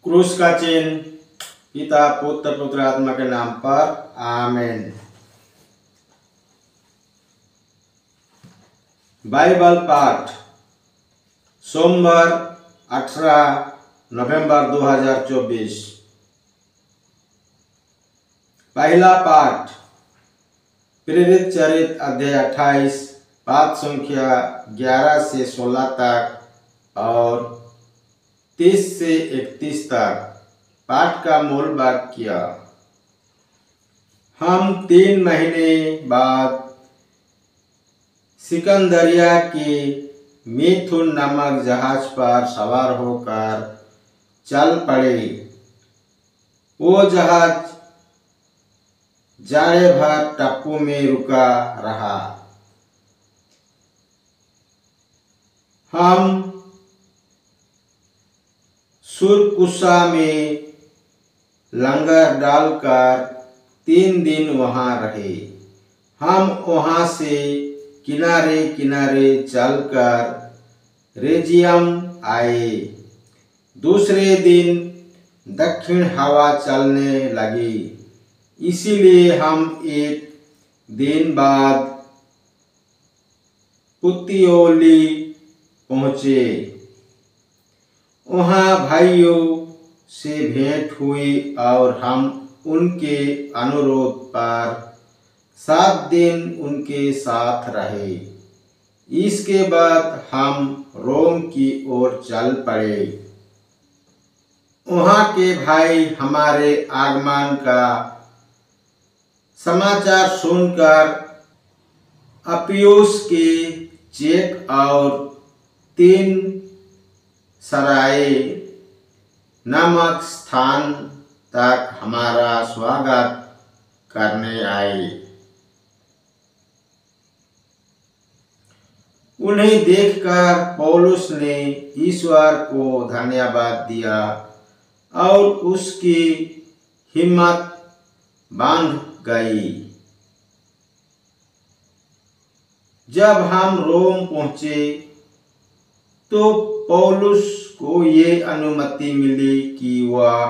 क्रूस का चिन्ह पिता पुत्र पवित्र आत्मा के नाम पर आमीन। बाइबल पाठ सोमवार 18 नवंबर 2024। पहला पाठ प्रेरित चरित्र अध्याय 28 पाठ संख्या 11 से 16 तक और 30 से 31 तक। पाठ का मूल वाक्य। हम 3 महीने बाद सिकंदरिया के मिथुन नामक जहाज पर सवार होकर चल पड़े। वो जहाज जाड़े भर टापू में रुका रहा। हम सुरकुसा में लंगर डालकर 3 दिन वहां रहे। हम वहां से किनारे किनारे चलकर रेजियम आए। दूसरे दिन दक्षिण हवा चलने लगी, इसीलिए हम एक दिन बाद पुतियोली पहुँचे। वहाँ भाइयों से भेंट हुई और हम उनके अनुरोध पर 7 दिन उनके साथ रहे। इसके बाद हम रोम की ओर चल पड़े। वहाँ के भाई हमारे आगमन का समाचार सुनकर अपियुस के चेक और 3 सराय नामक स्थान तक हमारा स्वागत करने आए। उन्हें देखकर पौलुस ने ईश्वर को धन्यवाद दिया और उसकी हिम्मत बांध गई। जब हम रोम पहुंचे तो पौलुस को ये अनुमति मिली कि वह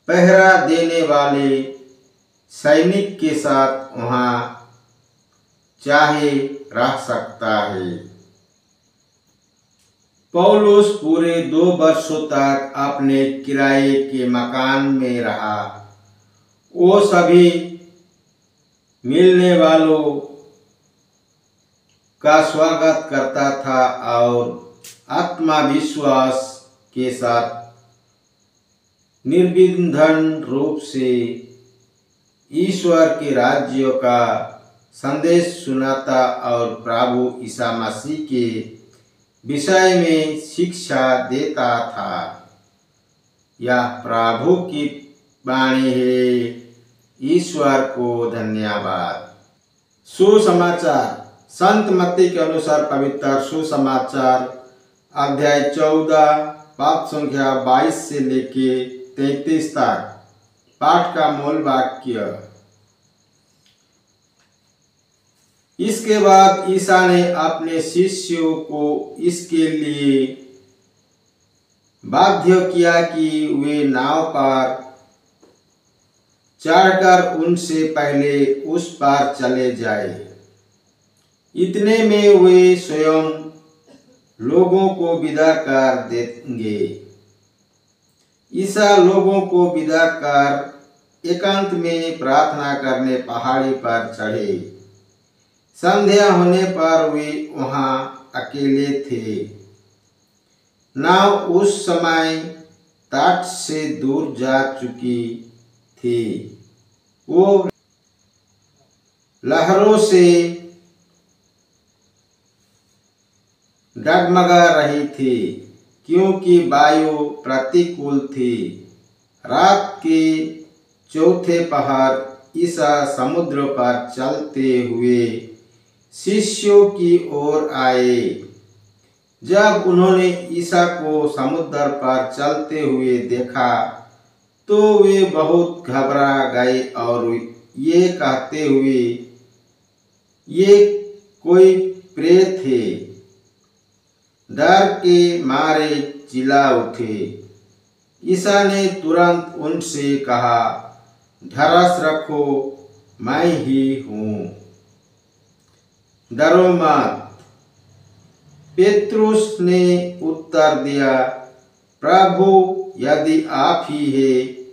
पहरा देने वाले सैनिक के साथ वहां चाहे रह सकता है। पौलुस पूरे 2 वर्षों तक अपने किराए के मकान में रहा। वो सभी मिलने वालों का स्वागत करता था और आत्मविश्वास के साथ निर्विघ्न रूप से ईश्वर के राज्य का संदेश सुनाता और प्रभु ईसा मसीह के विषय में शिक्षा देता था। यह प्रभु की वाणी है। ईश्वर को धन्यवाद। सुसमाचार। संत मत्ती के अनुसार पवित्र सुसमाचार अध्याय 14 पाठ संख्या 22 से लेके 33 तक। पाठ का मूल वाक्य। इसके बाद ईसा ने अपने शिष्यों को इसके लिए बाध्य किया कि वे नाव पर चढ़कर उनसे पहले उस पार चले जाए। इतने में वे स्वयं लोगों को विदा कर देंगे। ईसा लोगों को विदा कर एकांत में प्रार्थना करने पहाड़ी पर चढ़े। संध्या होने पर वे वहां अकेले थे। नाव उस समय तट से दूर जा चुकी थी। वो लहरों से डगमगा रही थी क्योंकि वायु प्रतिकूल थी। रात के चौथे पहर ईसा समुद्र पर चलते हुए शिष्यों की ओर आए। जब उन्होंने ईसा को समुद्र पर चलते हुए देखा तो वे बहुत घबरा गए और ये कहते हुए ये कोई प्रेत है, डर के मारे चिल्ला उठे। ईसा ने तुरंत उनसे कहा, ढरस रखो, मैं ही हूँ, डरो मत। पेत्रुस ने उत्तर दिया, प्रभु, यदि आप ही हैं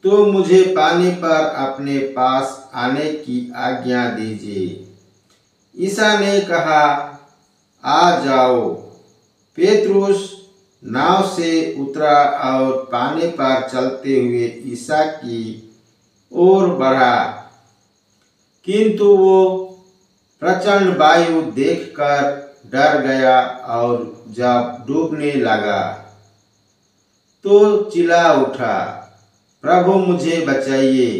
तो मुझे पानी पर अपने पास आने की आज्ञा दीजिए। ईसा ने कहा, आ जाओ। पेत्रुस नाव से उतरा और पानी पर चलते हुए ईसा की ओर बढ़ा, किंतु वो प्रचंड वायु देखकर डर गया और जब डूबने लगा तो चिल्ला उठा, प्रभु, मुझे बचाइए।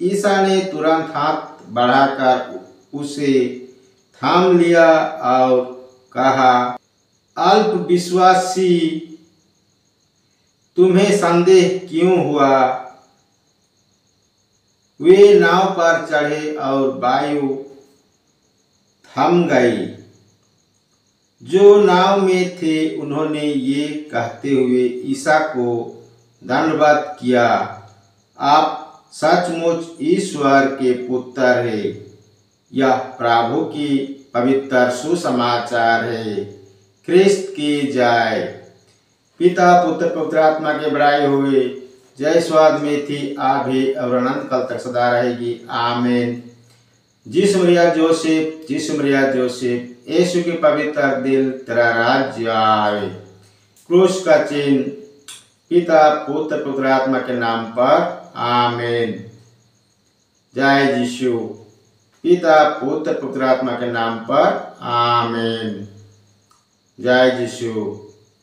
ईसा ने तुरंत हाथ बढ़ाकर उसे थाम लिया और कहा, अल्प विश्वासी, तुम्हें संदेह क्यों हुआ? वे नाव पर चढ़े और वायु थम गई। जो नाव में थे उन्होंने ये कहते हुए ईसा को दंडवत किया, आप सचमुच ईश्वर के पुत्र हैं। यह प्रभु की पवित्र सुसमाचार है। ख्रिस्त की जय। पिता पुत्र पवित्र आत्मा के बड़ाई हुए। जय स्वाद में थी, आभी और अनंत काल तक सदा रहेगी। आमीन। जिस मरिया जोसेफ, जिस मरिया जोसेफ, यीशु के पवित्र दिल, तेरा राज्य आए। क्रूस का चिन्ह पिता पुत्र पवित्र आत्मा के नाम पर। आमीन। जय यीशु। पिता पुत्र पवित्र आत्मा के नाम पर। आमीन। जय यीशु।